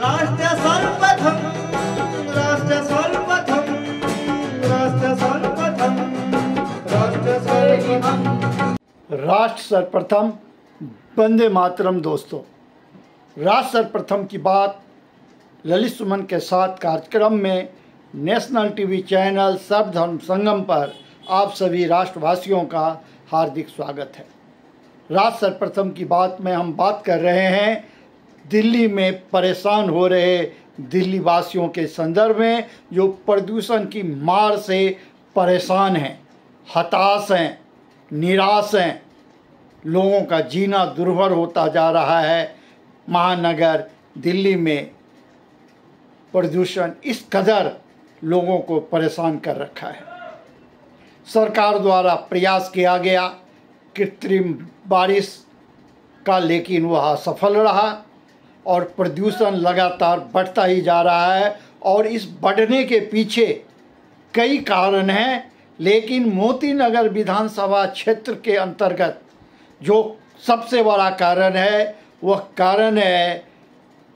राष्ट्र सर्वप्रथम, राष्ट्र सर्वप्रथम, राष्ट्र सर्वप्रथम, राष्ट्र सर्वप्रथम, राष्ट्र सर्वप्रथम, वंदे मातरम। दोस्तों, राष्ट्र सर्वप्रथम की बात ललित सुमन के साथ कार्यक्रम में नेशनल टीवी चैनल सर्वधर्म संगम पर आप सभी राष्ट्रवासियों का हार्दिक स्वागत है। राष्ट्र सर्वप्रथम की बात में हम बात कर रहे हैं दिल्ली में परेशान हो रहे दिल्ली वासियों के संदर्भ में, जो प्रदूषण की मार से परेशान हैं, हताश हैं, निराश हैं। लोगों का जीना दुर्भर होता जा रहा है। महानगर दिल्ली में प्रदूषण इस कदर लोगों को परेशान कर रखा है। सरकार द्वारा प्रयास किया गया कृत्रिम बारिश का, लेकिन वह असफल रहा और प्रदूषण लगातार बढ़ता ही जा रहा है। और इस बढ़ने के पीछे कई कारण हैं, लेकिन मोती नगर विधानसभा क्षेत्र के अंतर्गत जो सबसे बड़ा कारण है वह कारण है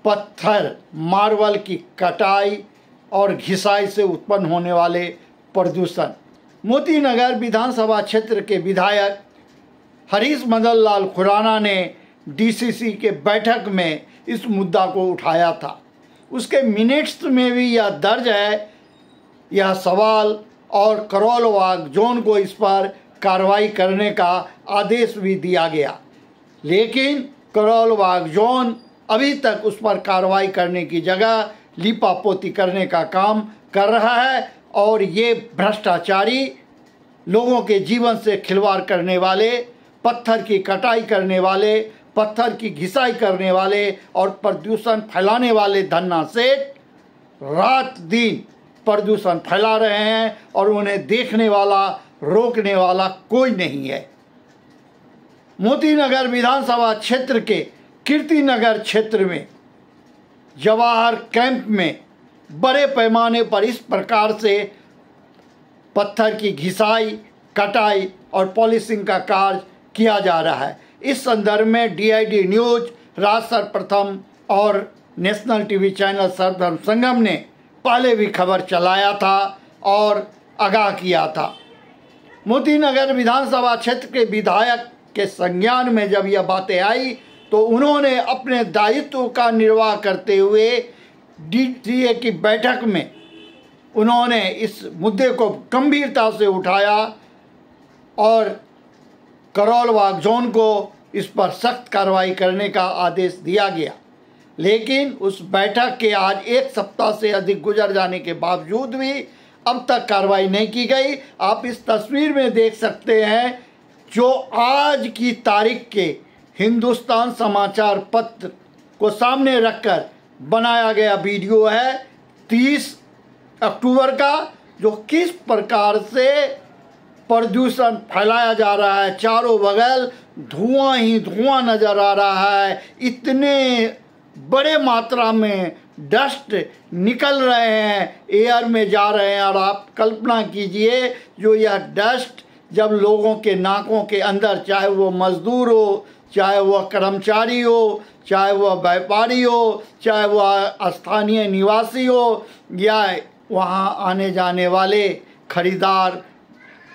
पत्थर मार्बल की कटाई और घिसाई से उत्पन्न होने वाले प्रदूषण। मोती नगर विधानसभा क्षेत्र के विधायक हरीश मदन लाल खुराना ने डीसीसी के बैठक में इस मुद्दा को उठाया था। उसके मिनट्स में भी यह दर्ज है, यह सवाल, और करोलबाग जोन को इस पर कार्रवाई करने का आदेश भी दिया गया, लेकिन करोलबाग जोन अभी तक उस पर कार्रवाई करने की जगह लीपापोती करने का काम कर रहा है। और ये भ्रष्टाचारी, लोगों के जीवन से खिलवाड़ करने वाले, पत्थर की कटाई करने वाले, पत्थर की घिसाई करने वाले और प्रदूषण फैलाने वाले धन्ना सेठ रात दिन प्रदूषण फैला रहे हैं और उन्हें देखने वाला, रोकने वाला कोई नहीं है। मोती नगर विधानसभा क्षेत्र के कीर्ति नगर क्षेत्र में जवाहर कैंप में बड़े पैमाने पर इस प्रकार से पत्थर की घिसाई, कटाई और पॉलिशिंग का कार्य किया जा रहा है। इस संदर्भ में डीआईडी न्यूज, राष्ट्र सर्वप्रथम और नेशनल टीवी चैनल सर्वधर्म संगम ने पहले भी खबर चलाया था और आगाह किया था। मोती नगर विधानसभा क्षेत्र के विधायक के संज्ञान में जब यह बातें आई तो उन्होंने अपने दायित्व का निर्वाह करते हुए डीसीए की बैठक में उन्होंने इस मुद्दे को गंभीरता से उठाया और करोलबाग जोन को इस पर सख्त कार्रवाई करने का आदेश दिया गया। लेकिन उस बैठक के आज एक सप्ताह से अधिक गुजर जाने के बावजूद भी अब तक कार्रवाई नहीं की गई। आप इस तस्वीर में देख सकते हैं, जो आज की तारीख के हिंदुस्तान समाचार पत्र को सामने रखकर बनाया गया वीडियो है 30 अक्टूबर का, जो किस प्रकार से प्रदूषण फैलाया जा रहा है। चारों बगल धुआं ही धुआं नजर आ रहा है। इतने बड़े मात्रा में डस्ट निकल रहे हैं, एयर में जा रहे हैं। और आप कल्पना कीजिए, जो यह डस्ट जब लोगों के नाकों के अंदर, चाहे वो मजदूर हो, चाहे वह कर्मचारी हो, चाहे वह व्यापारी हो, चाहे वह स्थानीय निवासी हो, या वहाँ आने जाने वाले खरीदार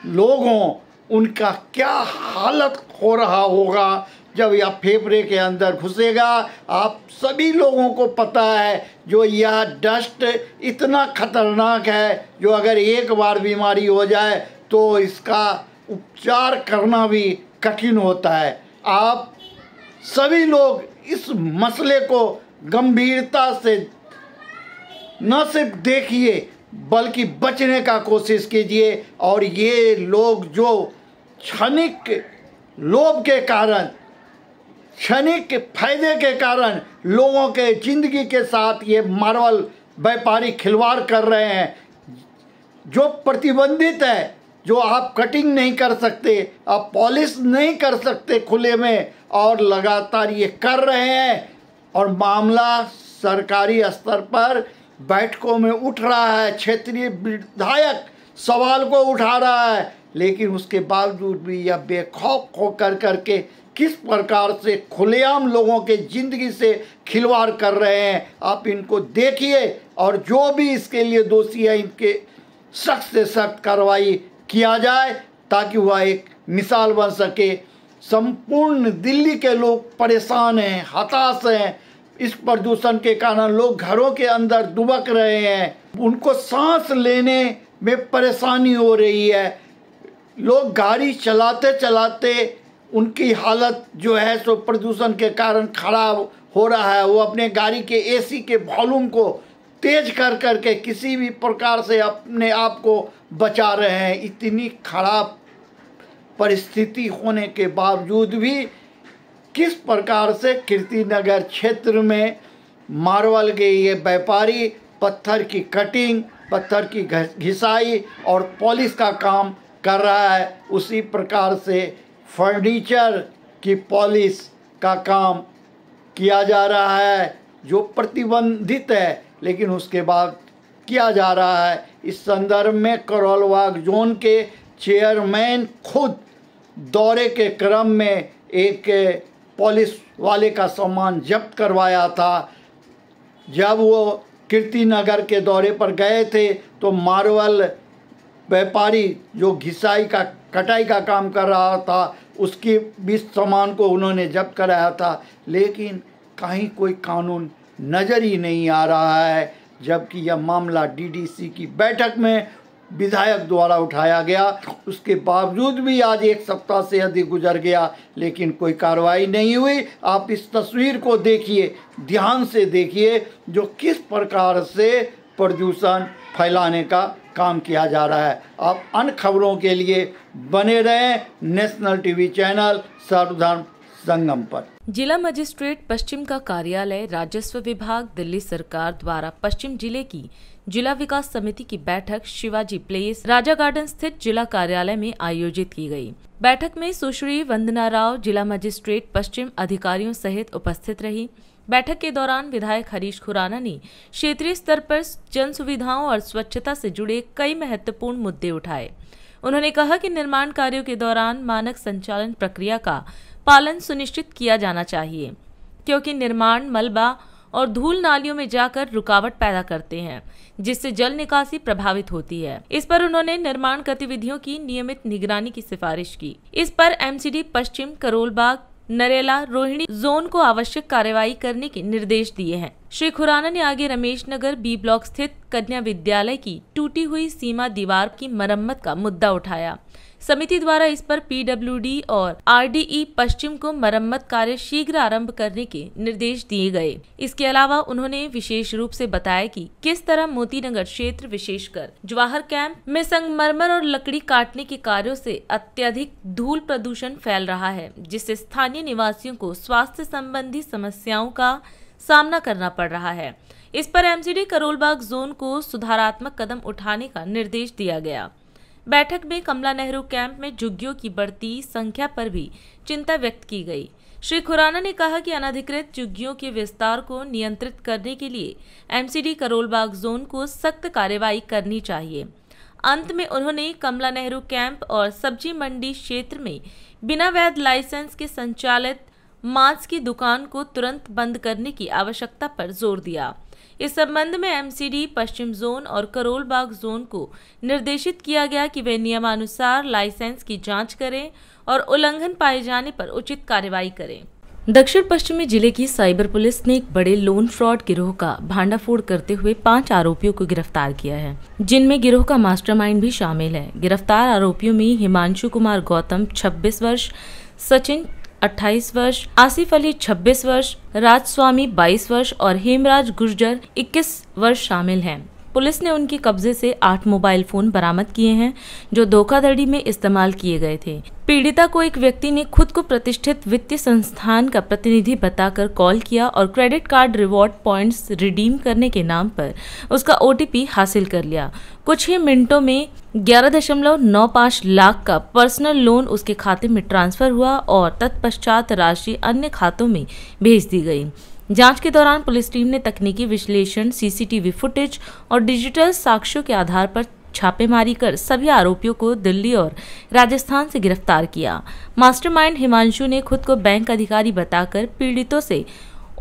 लोग हों, उनका क्या हालत हो रहा होगा जब यह फेफड़े के अंदर घुसेगा। आप सभी लोगों को पता है जो यह डस्ट इतना खतरनाक है, जो अगर एक बार बीमारी हो जाए तो इसका उपचार करना भी कठिन होता है। आप सभी लोग इस मसले को गंभीरता से न सिर्फ देखिए बल्कि बचने का कोशिश कीजिए। और ये लोग जो क्षणिक लोभ के कारण, क्षणिक फायदे के कारण लोगों के जिंदगी के साथ ये मार्बल व्यापारी खिलवाड़ कर रहे हैं, जो प्रतिबंधित है, जो आप कटिंग नहीं कर सकते, आप पॉलिश नहीं कर सकते खुले में, और लगातार ये कर रहे हैं। और मामला सरकारी स्तर पर बैठकों में उठ रहा है, क्षेत्रीय विधायक सवाल को उठा रहा है, लेकिन उसके बावजूद भी यह बेखौफ होकर करके किस प्रकार से खुलेआम लोगों के जिंदगी से खिलवाड़ कर रहे हैं, आप इनको देखिए और जो भी इसके लिए दोषी है इनके सख्त से सख्त कार्रवाई किया जाए ताकि वह एक मिसाल बन सके। संपूर्ण दिल्ली के लोग परेशान हैं, हताश हैं। इस प्रदूषण के कारण लोग घरों के अंदर दुबक रहे हैं, उनको सांस लेने में परेशानी हो रही है। लोग गाड़ी चलाते चलाते उनकी हालत जो है सो प्रदूषण के कारण खराब हो रहा है। वो अपने गाड़ी के एसी के वॉल्यूम को तेज कर करके किसी भी प्रकार से अपने आप को बचा रहे हैं। इतनी खराब परिस्थिति होने के बावजूद भी किस प्रकार से कीर्तिनगर क्षेत्र में मार्बल के ये व्यापारी पत्थर की कटिंग, पत्थर की घिसाई और पॉलिश का काम कर रहा है, उसी प्रकार से फर्नीचर की पॉलिश का काम किया जा रहा है जो प्रतिबंधित है, लेकिन उसके बाद किया जा रहा है। इस संदर्भ में करोल बाग जोन के चेयरमैन खुद दौरे के क्रम में एक पुलिस वाले का सामान जब्त करवाया था। जब वो कीर्तिनगर के दौरे पर गए थे तो मार्बल व्यापारी जो घिसाई का कटाई का काम कर रहा था उसके भी सामान को उन्होंने जब्त कराया था, लेकिन कहीं कोई कानून नज़र ही नहीं आ रहा है। जबकि यह मामला डीडीसी की बैठक में विधायक द्वारा उठाया गया, उसके बावजूद भी आज एक सप्ताह से अधिक गुजर गया लेकिन कोई कार्रवाई नहीं हुई। आप इस तस्वीर को देखिए, ध्यान से देखिए, जो किस प्रकार से प्रदूषण फैलाने का काम किया जा रहा है। आप अन्य खबरों के लिए बने रहें नेशनल टीवी चैनल सर्वधर्म संगम पर। जिला मजिस्ट्रेट पश्चिम का कार्यालय राजस्व विभाग दिल्ली सरकार द्वारा पश्चिम जिले की जिला विकास समिति की बैठक शिवाजी प्लेस राजा गार्डन स्थित जिला कार्यालय में आयोजित की गई। बैठक में सुश्री वंदना राव जिला मजिस्ट्रेट पश्चिम अधिकारियों सहित उपस्थित रही। बैठक के दौरान विधायक हरीश खुराना ने क्षेत्रीय स्तर पर जन सुविधाओं और स्वच्छता से जुड़े कई महत्वपूर्ण मुद्दे उठाए। उन्होंने कहा कि निर्माण कार्यों के दौरान मानक संचालन प्रक्रिया का पालन सुनिश्चित किया जाना चाहिए, क्योंकि निर्माण मलबा और धूल नालियों में जाकर रुकावट पैदा करते हैं, जिससे जल निकासी प्रभावित होती है। इस पर उन्होंने निर्माण गतिविधियों की नियमित निगरानी की सिफारिश की। इस पर एमसीडी पश्चिम, करोलबाग, नरेला, रोहिणी जोन को आवश्यक कार्रवाई करने के निर्देश दिए हैं। श्री खुराना ने आगे रमेश नगर बी ब्लॉक स्थित कन्या विद्यालय की टूटी हुई सीमा दीवार की मरम्मत का मुद्दा उठाया। समिति द्वारा इस पर पीडब्ल्यूडी और आरडीई पश्चिम को मरम्मत कार्य शीघ्र आरंभ करने के निर्देश दिए गए। इसके अलावा उन्होंने विशेष रूप से बताया कि किस तरह मोतीनगर क्षेत्र विशेषकर जवाहर कैंप में संगमरमर और लकड़ी काटने के कार्यों से अत्यधिक धूल प्रदूषण फैल रहा है, जिससे स्थानीय निवासियों को स्वास्थ्य संबंधी समस्याओं का सामना करना पड़ रहा है। इस पर एमसीडी करोलबाग जोन को सुधारात्मक कदम उठाने का निर्देश दिया गया। बैठक में कमला नेहरू कैंप में झुग्गियों की बढ़ती संख्या पर भी चिंता व्यक्त की गई। श्री खुराना ने कहा कि अनधिकृत झुग्गियों के विस्तार को नियंत्रित करने के लिए एमसीडी करोलबाग जोन को सख्त कार्रवाई करनी चाहिए। अंत में उन्होंने कमला नेहरू कैंप और सब्जी मंडी क्षेत्र में बिना वैध लाइसेंस के संचालित मांस की दुकान को तुरंत बंद करने की आवश्यकता पर जोर दिया। इस संबंध में एमसीडी पश्चिम जोन और करोलबाग जोन को निर्देशित किया गया कि वे नियमानुसार लाइसेंस की जांच करें और उल्लंघन पाए जाने पर उचित कार्रवाई करें। दक्षिण पश्चिमी जिले की साइबर पुलिस ने एक बड़े लोन फ्रॉड गिरोह का भांडाफोड़ करते हुए 5 आरोपियों को गिरफ्तार किया है, जिनमें गिरोह का मास्टरमाइंड भी शामिल है। गिरफ्तार आरोपियों में हिमांशु कुमार गौतम 26 वर्ष, सचिन 28 वर्ष, आसिफ अली 26 वर्ष, राजस्वामी 22 वर्ष और हेमराज गुर्जर 21 वर्ष शामिल हैं। पुलिस ने उनके कब्जे से 8 मोबाइल फोन बरामद किए हैं, जो धोखाधड़ी में इस्तेमाल किए गए थे। पीड़िता को एक व्यक्ति ने खुद को प्रतिष्ठित वित्तीय संस्थान का प्रतिनिधि बताकर कॉल किया और credit card reward points redeem करने के नाम पर उसका ओटीपी हासिल कर लिया। कुछ ही मिनटों में 11.95 लाख का पर्सनल लोन उसके खाते में ट्रांसफर हुआ और तत्पश्चात राशि अन्य खातों में भेज दी गई। जांच के दौरान पुलिस टीम ने तकनीकी विश्लेषण, सीसीटीवी फुटेज और डिजिटल साक्ष्यों के आधार पर छापेमारी कर सभी आरोपियों को दिल्ली और राजस्थान से गिरफ्तार किया। मास्टरमाइंड हिमांशु ने खुद को बैंक अधिकारी बताकर पीड़ितों से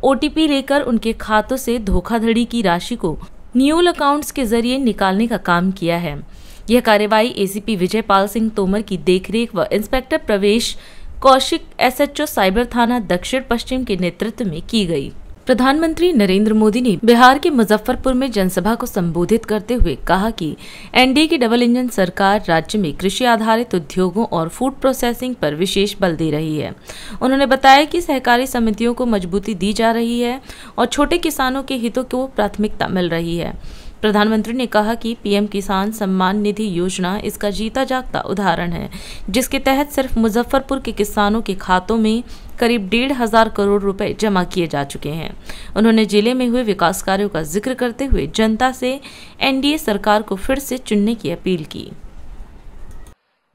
ओटीपी लेकर उनके खातों से धोखाधड़ी की राशि को न्यूल अकाउंट्स के जरिए निकालने का काम किया है। यह कार्रवाई एसीपी विजय पाल सिंह तोमर की देखरेख व इंस्पेक्टर प्रवेश कौशिक एसएचओ साइबर थाना दक्षिण पश्चिम के नेतृत्व में की गई। प्रधानमंत्री नरेंद्र मोदी ने बिहार के मुजफ्फरपुर में जनसभा को संबोधित करते हुए कहा कि एनडीए की डबल इंजन सरकार राज्य में कृषि आधारित उद्योगों और फूड प्रोसेसिंग पर विशेष बल दे रही है। उन्होंने बताया कि सहकारी समितियों को मजबूती दी जा रही है और छोटे किसानों के हितों को प्राथमिकता मिल रही है। प्रधानमंत्री ने कहा कि पीएम किसान सम्मान निधि योजना इसका जीता जागता उदाहरण है, जिसके तहत सिर्फ मुजफ्फरपुर के किसानों के खातों में करीब 1,500 करोड़ रुपए जमा किए जा चुके हैं। उन्होंने जिले में हुए विकास कार्यों का जिक्र करते हुए जनता से एनडीए सरकार को फिर से चुनने की अपील की।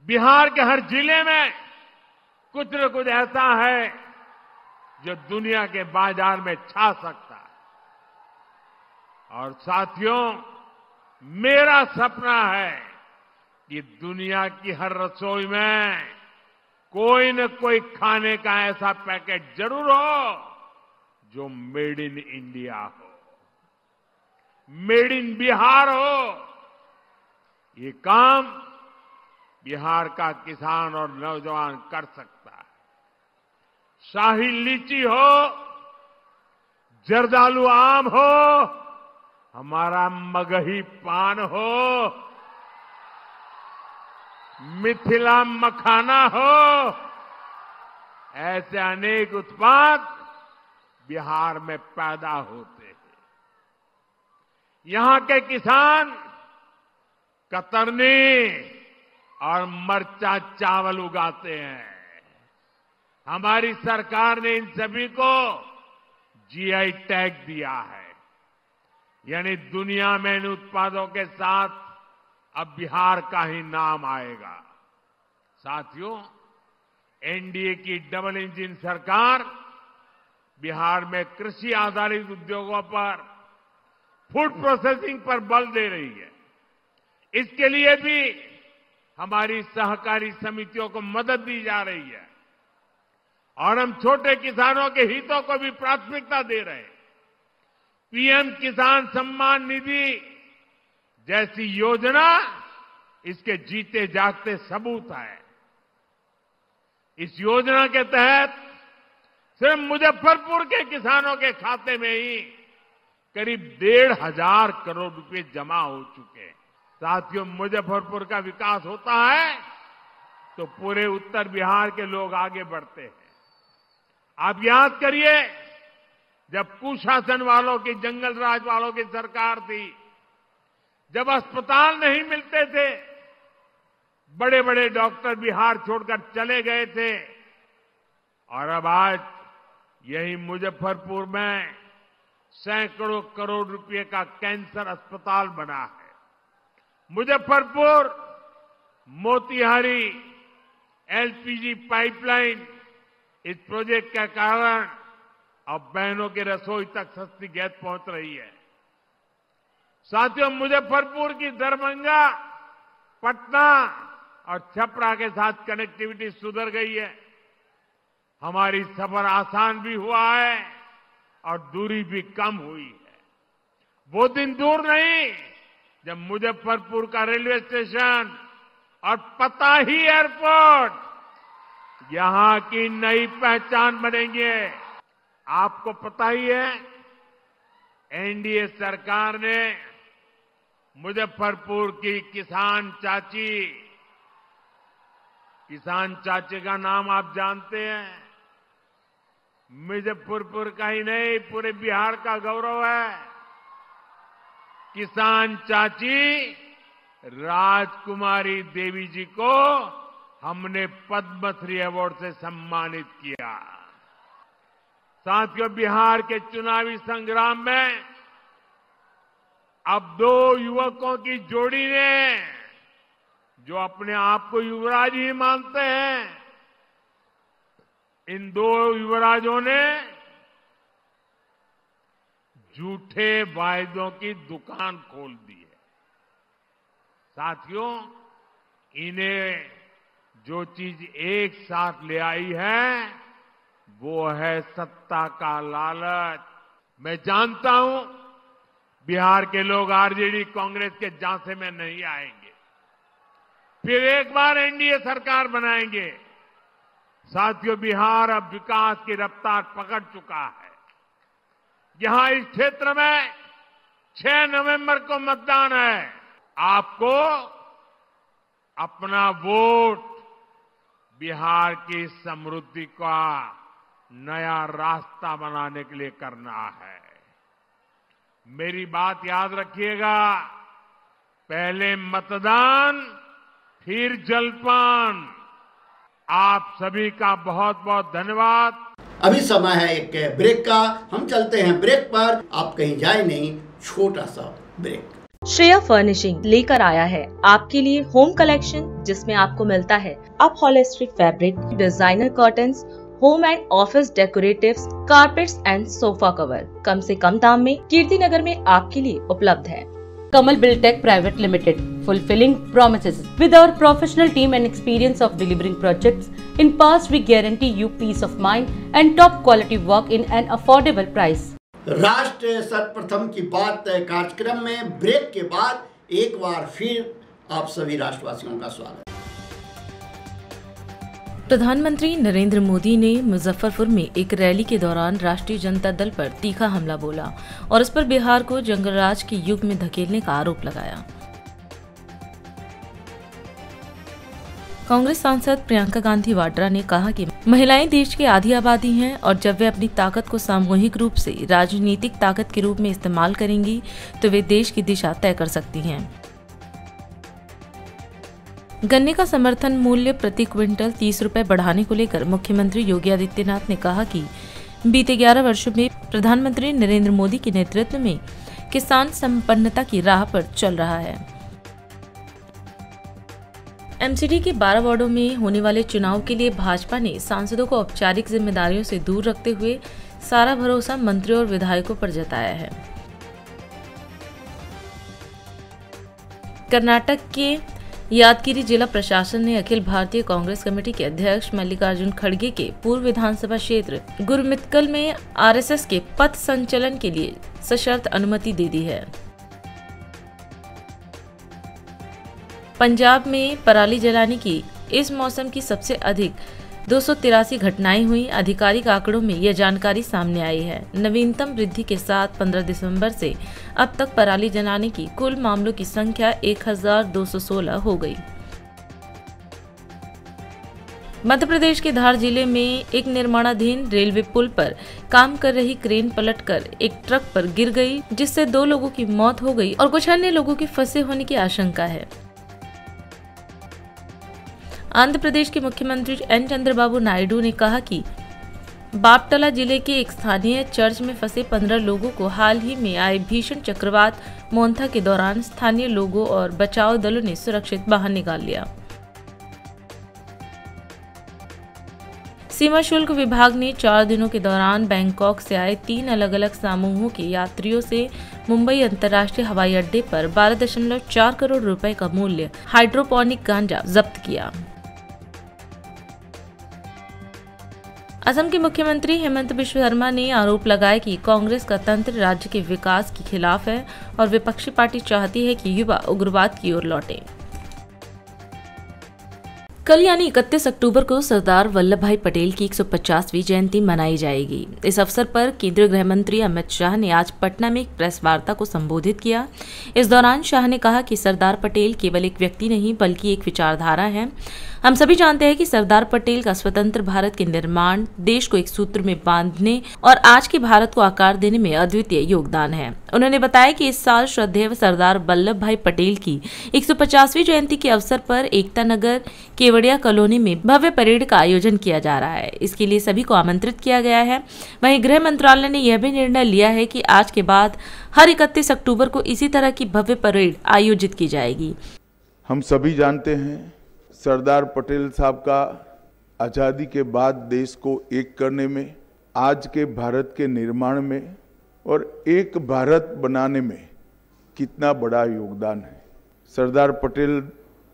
बिहार के हर जिले में कुछ न कुछ ऐसा है जो दुनिया के बाजार में छा सकता है। और साथियों, मेरा सपना है कि दुनिया की हर रसोई में कोई न कोई खाने का ऐसा पैकेट जरूर हो जो मेड इन इंडिया हो, मेड इन बिहार हो। ये काम बिहार का किसान और नौजवान कर सकता है। शाही लीची हो, जर्दालू आम हो, हमारा मगही पान हो, मिथिला मखाना हो, ऐसे अनेक उत्पाद बिहार में पैदा होते हैं। यहां के किसान कतरनी और मरचा चावल उगाते हैं। हमारी सरकार ने इन सभी को जीआई टैग दिया है, यानी दुनिया में इन उत्पादों के साथ अब बिहार का ही नाम आएगा। साथियों, एनडीए की डबल इंजन सरकार बिहार में कृषि आधारित उद्योगों पर, फूड प्रोसेसिंग पर बल दे रही है। इसके लिए भी हमारी सहकारी समितियों को मदद दी जा रही है और हम छोटे किसानों के हितों को भी प्राथमिकता दे रहे हैं। पीएम किसान सम्मान निधि जैसी योजना इसके जीते जागते सबूत है। इस योजना के तहत सिर्फ मुजफ्फरपुर के किसानों के खाते में ही करीब 1,500 करोड़ रुपए जमा हो चुके हैं। साथियों, मुजफ्फरपुर का विकास होता है तो पूरे उत्तर बिहार के लोग आगे बढ़ते हैं। आप याद करिए, जब कुशासन वालों की, जंगल राज वालों की सरकार थी, जब अस्पताल नहीं मिलते थे, बड़े बड़े डॉक्टर बिहार छोड़कर चले गए थे, और अब आज यही मुजफ्फरपुर में सैकड़ों करोड़ रुपए का कैंसर अस्पताल बना है। मुजफ्फरपुर मोतिहारी एलपीजी पाइपलाइन, इस प्रोजेक्ट के कारण अब बहनों की रसोई तक सस्ती गैस पहुंच रही है। साथियों, मुजफ्फरपुर की दरभंगा, पटना और छपरा के साथ कनेक्टिविटी सुधर गई है। हमारी सफर आसान भी हुआ है और दूरी भी कम हुई है। वो दिन दूर नहीं जब मुजफ्फरपुर का रेलवे स्टेशन और पताही एयरपोर्ट यहां की नई पहचान बनेंगे। आपको पता ही है, एनडीए सरकार ने मुजफ्फरपुर की किसान चाची का नाम आप जानते हैं। मुजफ्फरपुर का ही नहीं, पूरे बिहार का गौरव है। किसान चाची राजकुमारी देवी जी को हमने पद्मश्री अवार्ड से सम्मानित किया। साथियों, बिहार के चुनावी संग्राम में अब 2 युवकों की जोड़ी ने, जो अपने आप को युवराज ही मानते हैं, इन 2 युवराजों ने झूठे वायदों की दुकान खोल दी है। साथियों, इन्हें जो चीज एक साथ ले आई है वो है सत्ता का लालच। मैं जानता हूं बिहार के लोग आरजेडी कांग्रेस के झांसे में नहीं आएंगे, फिर एक बार एनडीए सरकार बनाएंगे। साथियों, बिहार अब विकास की रफ्तार पकड़ चुका है। यहां इस क्षेत्र में 6 नवंबर को मतदान है। आपको अपना वोट बिहार की समृद्धि का नया रास्ता बनाने के लिए करना है। मेरी बात याद रखिएगा, पहले मतदान फिर जलपान। आप सभी का बहुत बहुत धन्यवाद। अभी समय है एक ब्रेक का, हम चलते हैं ब्रेक पर। आप कहीं जाए नहीं, छोटा सा ब्रेक। श्रेया फर्निशिंग लेकर आया है आपके लिए होम कलेक्शन, जिसमें आपको मिलता है upholstery fabric, designer curtains, home and office decoratives, carpets and sofa cover कम से कम दाम में कीर्ति नगर में आपके लिए उपलब्ध है। Kamal Buildtech Private Limited, fulfilling promises. With our professional team and experience of delivering projects, in past we guarantee you peace of mind and top quality work in an affordable price. राष्ट्र सर्वप्रथम की बात कार्यक्रम में break के बाद एक बार फिर आप सभी राष्ट्रवासियों का स्वागत। प्रधानमंत्री नरेंद्र मोदी ने मुजफ्फरपुर में एक रैली के दौरान राष्ट्रीय जनता दल पर तीखा हमला बोला और इस पर बिहार को जंगलराज के युग में धकेलने का आरोप लगाया। कांग्रेस सांसद प्रियंका गांधी वाड्रा ने कहा कि महिलाएं देश की आधी आबादी हैं और जब वे अपनी ताकत को सामूहिक रूप से राजनीतिक ताकत के रूप में इस्तेमाल करेंगी तो वे देश की दिशा तय कर सकती हैं। गन्ने का समर्थन मूल्य प्रति क्विंटल 30 रुपए बढ़ाने को लेकर मुख्यमंत्री योगी आदित्यनाथ ने कहा कि बीते 11 वर्षों में प्रधानमंत्री नरेंद्र मोदी के नेतृत्व में किसान संपन्नता की राह पर चल रहा है। एमसीडी के 12 वार्डों में होने वाले चुनाव के लिए भाजपा ने सांसदों को औपचारिक जिम्मेदारियों से दूर रखते हुए सारा भरोसा मंत्रियों और विधायकों पर जताया है। कर्नाटक के यादगिरी जिला प्रशासन ने अखिल भारतीय कांग्रेस कमेटी के अध्यक्ष मल्लिकार्जुन खड़गे के पूर्व विधानसभा क्षेत्र गुरमितकल में आरएसएस के पथ संचलन के लिए सशर्त अनुमति दे दी है। पंजाब में पराली जलाने की इस मौसम की सबसे अधिक 283 घटनाएं हुई। आधिकारिक आंकड़ों में यह जानकारी सामने आई है। नवीनतम वृद्धि के साथ 15 दिसंबर से अब तक पराली जलाने की कुल मामलों की संख्या 1216 हो गई। मध्य प्रदेश के धार जिले में एक निर्माणाधीन रेलवे पुल पर काम कर रही क्रेन पलटकर एक ट्रक पर गिर गई, जिससे 2 लोगों की मौत हो गई और कुछ अन्य लोगों के फंसे होने की आशंका है। आंध्र प्रदेश के मुख्यमंत्री एन चंद्रबाबू नायडू ने कहा कि बापटला जिले के एक स्थानीय चर्च में फंसे 15 लोगों को हाल ही में आए भीषण चक्रवात मोन्था के दौरान स्थानीय लोगों और बचाव दलों ने सुरक्षित बाहर निकाल लिया। सीमा शुल्क विभाग ने 4 दिनों के दौरान बैंकॉक से आए 3 अलग अलग समूहों के यात्रियों से मुंबई अंतर्राष्ट्रीय हवाई अड्डे पर 12.4 करोड़ रुपए का मूल्य हाइड्रोपोनिक गांजा जब्त किया। असम के मुख्यमंत्री हेमंत बिश्व शर्मा ने आरोप लगाया कि कांग्रेस का तंत्र राज्य के विकास के खिलाफ है और विपक्षी पार्टी चाहती है कि युवा उग्रवाद की ओर लौटे। कल यानी 31 अक्टूबर को सरदार वल्लभ भाई पटेल की 150वीं जयंती मनाई जाएगी। इस अवसर पर केंद्रीय गृह मंत्री अमित शाह ने आज पटना में एक प्रेस वार्ता को संबोधित किया। इस दौरान शाह ने कहा कि सरदार पटेल केवल एक व्यक्ति नहीं बल्कि एक विचारधारा है। हम सभी जानते हैं कि सरदार पटेल का स्वतंत्र भारत के निर्माण, देश को एक सूत्र में बांधने और आज के भारत को आकार देने में अद्वितीय योगदान है। उन्होंने बताया कि इस साल श्रद्धेय सरदार वल्लभ भाई पटेल की 150वीं जयंती के अवसर पर एकता नगर केवड़िया कॉलोनी में भव्य परेड का आयोजन किया जा रहा है। इसके लिए सभी को आमंत्रित किया गया है। वहीं गृह मंत्रालय ने यह भी निर्णय लिया है कि आज के बाद हर 31 अक्टूबर को इसी तरह की भव्य परेड आयोजित की जाएगी। हम सभी जानते हैं सरदार पटेल साहब का आज़ादी के बाद देश को एक करने में, आज के भारत के निर्माण में और एक भारत बनाने में कितना बड़ा योगदान है। सरदार पटेल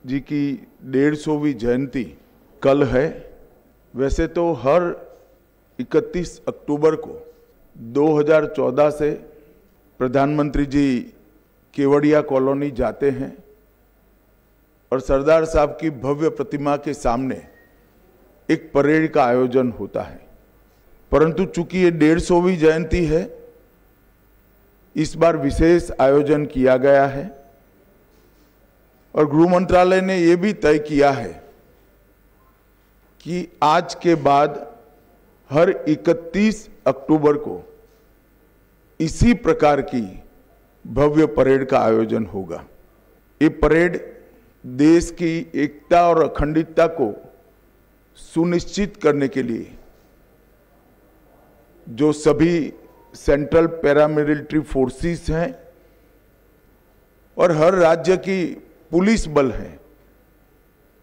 जी की 150वीं जयंती कल है। वैसे तो हर 31 अक्टूबर को 2014 से प्रधानमंत्री जी केवड़िया कॉलोनी जाते हैं और सरदार साहब की भव्य प्रतिमा के सामने एक परेड का आयोजन होता है, परंतु चूंकि ये 150वीं जयंती है, इस बार विशेष आयोजन किया गया है और गृह मंत्रालय ने यह भी तय किया है कि आज के बाद हर 31 अक्टूबर को इसी प्रकार की भव्य परेड का आयोजन होगा। ये परेड देश की एकता और अखंडता को सुनिश्चित करने के लिए जो सभी सेंट्रल पैरामिलिट्री फोर्सेस हैं और हर राज्य की पुलिस बल है,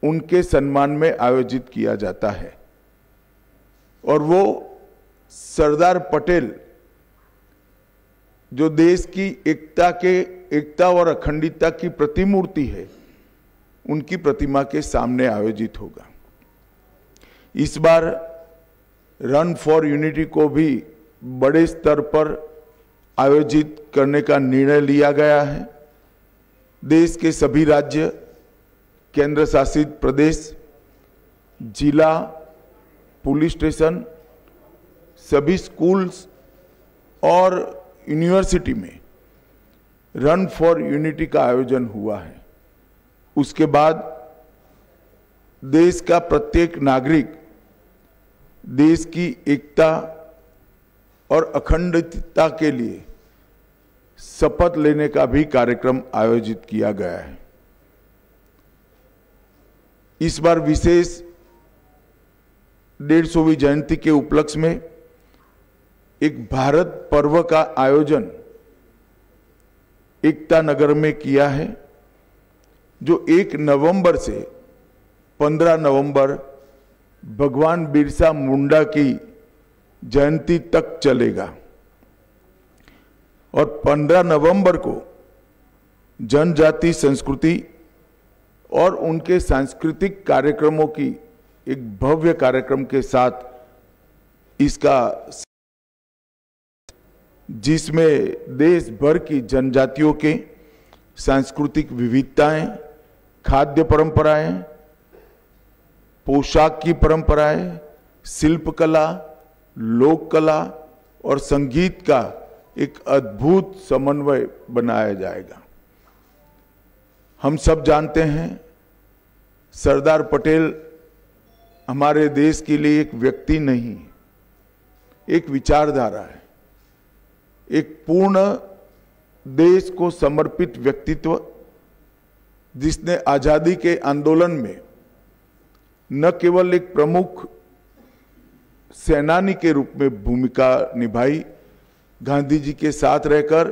उनके सम्मान में आयोजित किया जाता है। और वो सरदार पटेल जो देश की एकता और अखंडता की प्रतिमूर्ति है, उनकी प्रतिमा के सामने आयोजित होगा। इस बार रन फॉर यूनिटी को भी बड़े स्तर पर आयोजित करने का निर्णय लिया गया है। देश के सभी राज्य, केंद्र शासित प्रदेश, जिला, पुलिस स्टेशन, सभी स्कूल्स और यूनिवर्सिटी में रन फॉर यूनिटी का आयोजन हुआ है। उसके बाद देश का प्रत्येक नागरिक देश की एकता और अखंडता के लिए शपथ लेने का भी कार्यक्रम आयोजित किया गया है। इस बार विशेष 150वीं जयंती के उपलक्ष्य में एक भारत पर्व का आयोजन एकता नगर में किया है, जो 1 नवंबर से 15 नवंबर भगवान बिरसा मुंडा की जयंती तक चलेगा। और 15 नवंबर को जनजाति संस्कृति और उनके सांस्कृतिक कार्यक्रमों की एक भव्य कार्यक्रम के साथ इसका, जिसमें देश भर की जनजातियों के सांस्कृतिक विविधताएं, खाद्य परंपराएं, पोशाक की परंपराएं, शिल्पकला, लोक कला और संगीत का एक अद्भुत समन्वय बनाया जाएगा। हम सब जानते हैं सरदार पटेल हमारे देश के लिए एक व्यक्ति नहीं, एक विचारधारा है, एक पूर्ण देश को समर्पित व्यक्तित्व, जिसने आजादी के आंदोलन में न केवल एक प्रमुख सेनानी के रूप में भूमिका निभाई, गांधी जी के साथ रहकर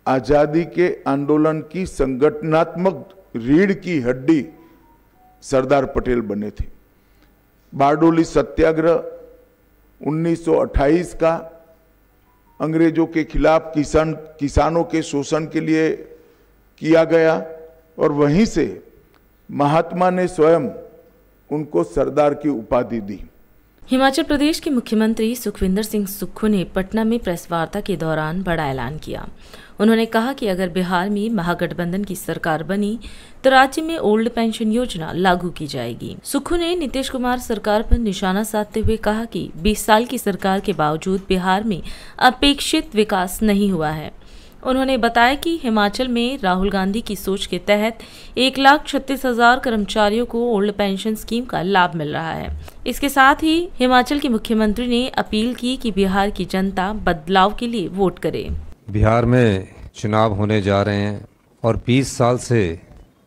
आजादी के आंदोलन की संगठनात्मक रीढ़ की हड्डी सरदार पटेल बने थे। बारडोली सत्याग्रह 1928 का अंग्रेजों के खिलाफ किसानों के शोषण के लिए किया गया और वहीं से महात्मा ने स्वयं उनको सरदार की उपाधि दी। हिमाचल प्रदेश के मुख्यमंत्री सुखविंदर सिंह सुक्खू ने पटना में प्रेस वार्ता के दौरान बड़ा ऐलान किया। उन्होंने कहा कि अगर बिहार में महागठबंधन की सरकार बनी तो राज्य में ओल्ड पेंशन योजना लागू की जाएगी। सुक्खू ने नीतीश कुमार सरकार पर निशाना साधते हुए कहा कि 20 साल की सरकार के बावजूद बिहार में अपेक्षित विकास नहीं हुआ है। उन्होंने बताया कि हिमाचल में राहुल गांधी की सोच के तहत 1,36,000 कर्मचारियों को ओल्ड पेंशन स्कीम का लाभ मिल रहा है। इसके साथ ही हिमाचल के मुख्यमंत्री ने अपील की कि बिहार की जनता बदलाव के लिए वोट करे। बिहार में चुनाव होने जा रहे हैं और 20 साल से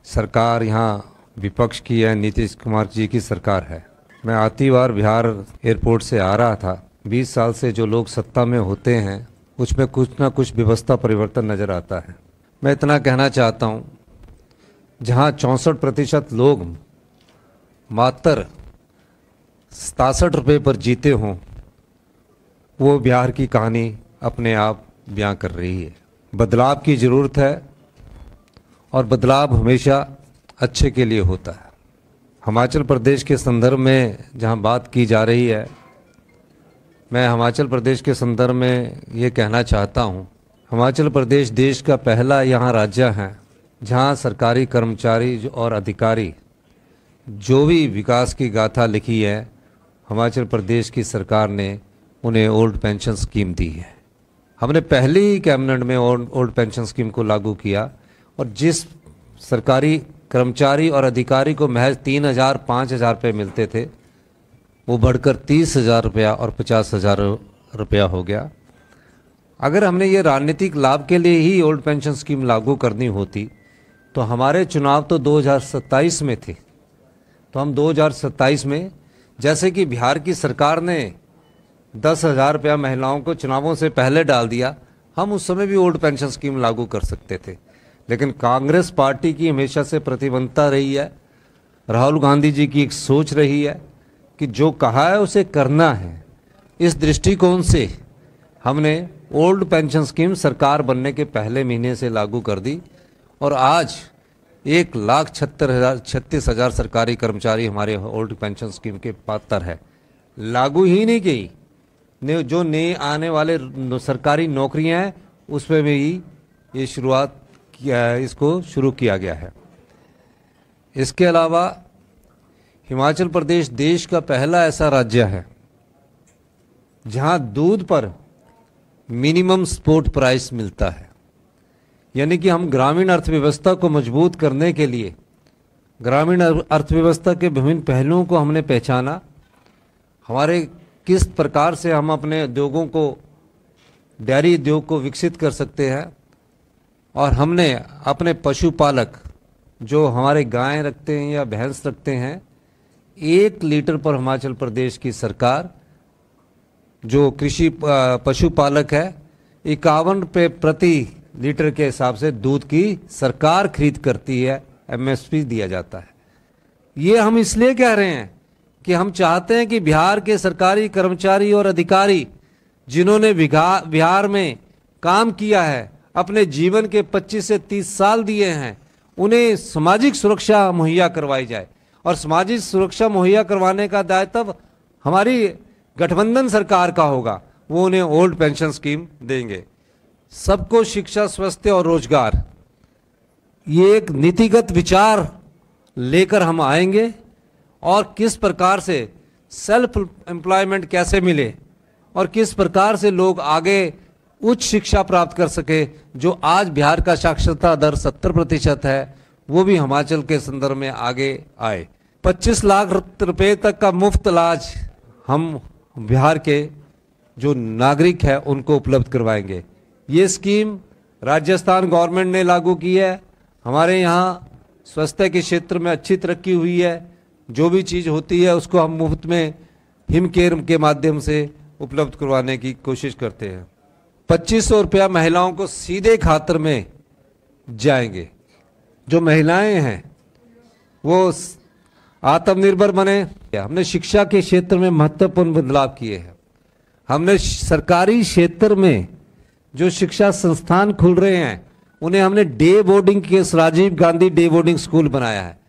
सरकार यहाँ विपक्ष की है, नीतीश कुमार जी की सरकार है। मैं आती बार बिहार एयरपोर्ट से आ रहा था। 20 साल से जो लोग सत्ता में होते हैं उसमें कुछ ना कुछ व्यवस्था परिवर्तन नज़र आता है। मैं इतना कहना चाहता हूँ, जहाँ 64% लोग मात्र 67 रुपये पर जीते हों, वो बिहार की कहानी अपने आप बयां कर रही है। बदलाव की ज़रूरत है और बदलाव हमेशा अच्छे के लिए होता है। हिमाचल प्रदेश के संदर्भ में जहां बात की जा रही है, मैं हिमाचल प्रदेश के संदर्भ में ये कहना चाहता हूं, हिमाचल प्रदेश देश का पहला यहाँ राज्य है जहां सरकारी कर्मचारी और अधिकारी जो भी विकास की गाथा लिखी है, हिमाचल प्रदेश की सरकार ने उन्हें ओल्ड पेंशन स्कीम दी है। हमने पहली ही कैबिनेट में ओल्ड पेंशन स्कीम को लागू किया और जिस सरकारी कर्मचारी और अधिकारी को महज 3,000 5,000 रुपये मिलते थे, वो बढ़कर 30,000 रुपया और 50,000 रुपया हो गया। अगर हमने ये राजनीतिक लाभ के लिए ही ओल्ड पेंशन स्कीम लागू करनी होती तो हमारे चुनाव तो 2027 में थे, तो हम 2027 में, जैसे कि बिहार की सरकार ने 10,000 रुपया महिलाओं को चुनावों से पहले डाल दिया, हम उस समय भी ओल्ड पेंशन स्कीम लागू कर सकते थे। लेकिन कांग्रेस पार्टी की हमेशा से प्रतिबद्धता रही है, राहुल गांधी जी की एक सोच रही है कि जो कहा है उसे करना है। इस दृष्टिकोण से हमने ओल्ड पेंशन स्कीम सरकार बनने के पहले महीने से लागू कर दी और आज 1,36,000 सरकारी कर्मचारी हमारे ओल्ड पेंशन स्कीम के पात्र है। लागू ही नहीं की, जो नए आने वाले सरकारी नौकरियां हैं उसमें भी ये शुरुआत किया है, इसको शुरू किया गया है। इसके अलावा हिमाचल प्रदेश देश का पहला ऐसा राज्य है जहां दूध पर मिनिमम सपोर्ट प्राइस मिलता है, यानी कि हम ग्रामीण अर्थव्यवस्था को मजबूत करने के लिए ग्रामीण अर्थव्यवस्था के विभिन्न पहलुओं को हमने पहचाना। हमारे किस प्रकार से हम अपने उद्योगों को, डेयरी उद्योग को विकसित कर सकते हैं, और हमने अपने पशुपालक जो हमारे गाय रखते हैं या भैंस रखते हैं, 1 लीटर पर हिमाचल प्रदेश की सरकार जो कृषि पशुपालक है 51 रुपये प्रति लीटर के हिसाब से दूध की सरकार खरीद करती है, MSP दिया जाता है। ये हम इसलिए कह रहे हैं कि हम चाहते हैं कि बिहार के सरकारी कर्मचारी और अधिकारी जिन्होंने बिहार में काम किया है, अपने जीवन के 25 से 30 साल दिए हैं, उन्हें सामाजिक सुरक्षा मुहैया करवाई जाए। और सामाजिक सुरक्षा मुहैया करवाने का दायित्व हमारी गठबंधन सरकार का होगा, वो उन्हें ओल्ड पेंशन स्कीम देंगे। सबको शिक्षा, स्वास्थ्य और रोजगार, ये एक नीतिगत विचार लेकर हम आएंगे और किस प्रकार से सेल्फ एम्प्लॉयमेंट कैसे मिले और किस प्रकार से लोग आगे उच्च शिक्षा प्राप्त कर सके। जो आज बिहार का साक्षरता दर 70% है, वो भी हिमाचल के संदर्भ में आगे आए। 25 लाख रुपए तक का मुफ्त इलाज हम बिहार के जो नागरिक है उनको उपलब्ध करवाएंगे। ये स्कीम राजस्थान गवर्नमेंट ने लागू की है। हमारे यहाँ स्वास्थ्य के क्षेत्र में अच्छी तरक्की हुई है। जो भी चीज़ होती है उसको हम मुफ्त में हिमकेयर के माध्यम से उपलब्ध करवाने की कोशिश करते हैं। 2500 रुपया महिलाओं को सीधे खाते में जाएंगे। जो महिलाएं हैं वो आत्मनिर्भर बने। हमने शिक्षा के क्षेत्र में महत्वपूर्ण बदलाव किए हैं। हमने सरकारी क्षेत्र में जो शिक्षा संस्थान खुल रहे हैं उन्हें हमने डे बोर्डिंग के Rajiv Gandhi day boarding school बनाया है,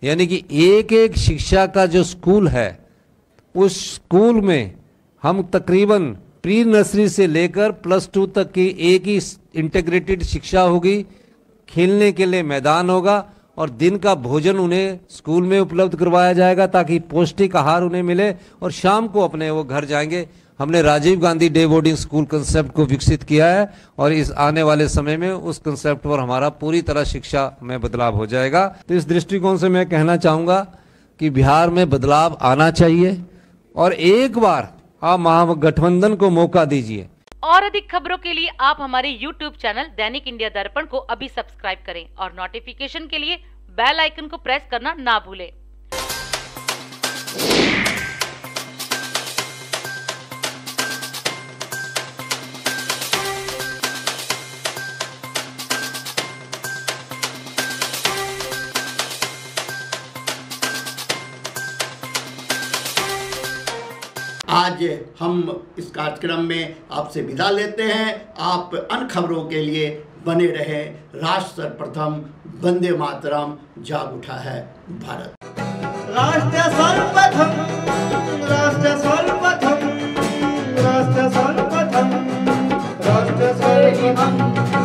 यानी कि एक एक शिक्षा का जो स्कूल है उस स्कूल में हम तकरीबन प्री नर्सरी से लेकर +2 तक की एक ही इंटीग्रेटेड शिक्षा होगी। खेलने के लिए मैदान होगा और दिन का भोजन उन्हें स्कूल में उपलब्ध करवाया जाएगा ताकि पौष्टिक आहार उन्हें मिले और शाम को अपने वो घर जाएंगे। हमने Rajiv Gandhi day boarding school concept को विकसित किया है और इस आने वाले समय में उस कंसेप्ट पर हमारा पूरी तरह शिक्षा में बदलाव हो जाएगा। तो इस दृष्टिकोण से मैं कहना चाहूँगा कि बिहार में बदलाव आना चाहिए और एक बार आप महागठबंधन को मौका दीजिए। और अधिक खबरों के लिए आप हमारे YouTube चैनल दैनिक इंडिया दर्पण को अभी सब्सक्राइब करें और नोटिफिकेशन के लिए बेल आइकन को प्रेस करना ना भूलें। आज हम इस कार्यक्रम में आपसे विदा लेते हैं। आप अन्य खबरों के लिए बने रहे। राष्ट्र सर्वप्रथम, वंदे मातरम, जाग उठा है भारत। राष्ट्र सर्वप्रथम, राष्ट्र सर्वप्रथम, राष्ट्र सर्वप्रथम, राष्ट्र सर्वप्रथम।